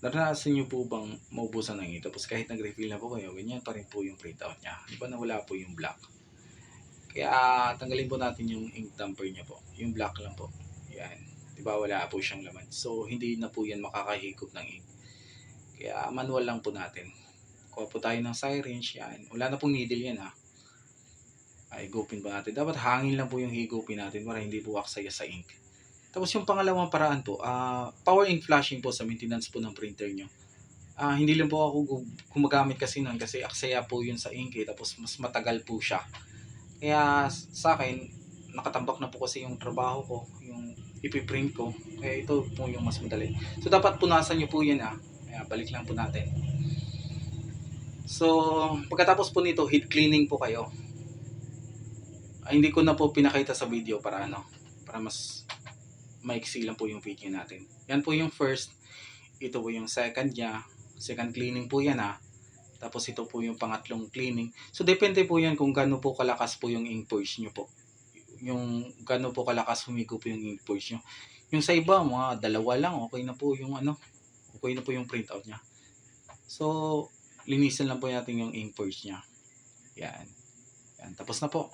Naranasan niyo po bang maubusan ng ink tapos kahit nag-refill na po kayo, ganyan pa rin po yung printout niya? 'Di ba nawala po yung black? Kaya tanggalin po natin yung ink tamper niya po, yung black lang po. Yan, 'di ba wala po siyang laman. So hindi na po yan makakahigop ng ink. Kaya manual lang po natin. Kuha po tayo ng syringe, yan. Wala na pong needle yan ha. Higupin po natin. Dapat hangin lang po yung higupin natin para hindi po aksaya sa ink. Tapos yung pangalawang paraan po, power ink flashing po sa maintenance po ng printer nyo. Hindi lang po ako gumagamit kasi nun kasi aksaya po yun sa ink tapos mas matagal po siya. Kaya sa akin, nakatambak na po kasi yung trabaho ko, yung ipiprint ko. Kaya ito po yung mas madali. So dapat punasan nyo po yan Kaya balik lang po natin. So pagkatapos po nito, heat cleaning po kayo. Hindi ko na po pinakita sa video para para mas maiksi lang po yung video natin. Yan po yung first, ito po yung second niya. Second cleaning po yan Tapos ito po yung pangatlong cleaning. So depende po yan kung gaano po kalakas po yung ink purge nyo po. Yung gaano po kalakas humigo po yung ink purge nyo. Yung sa iba, mga dalawa lang, okay na po yung okay na po yung printout niya. So, linisan lang po natin yung ink purge niya. Yan. Yan. Tapos na po.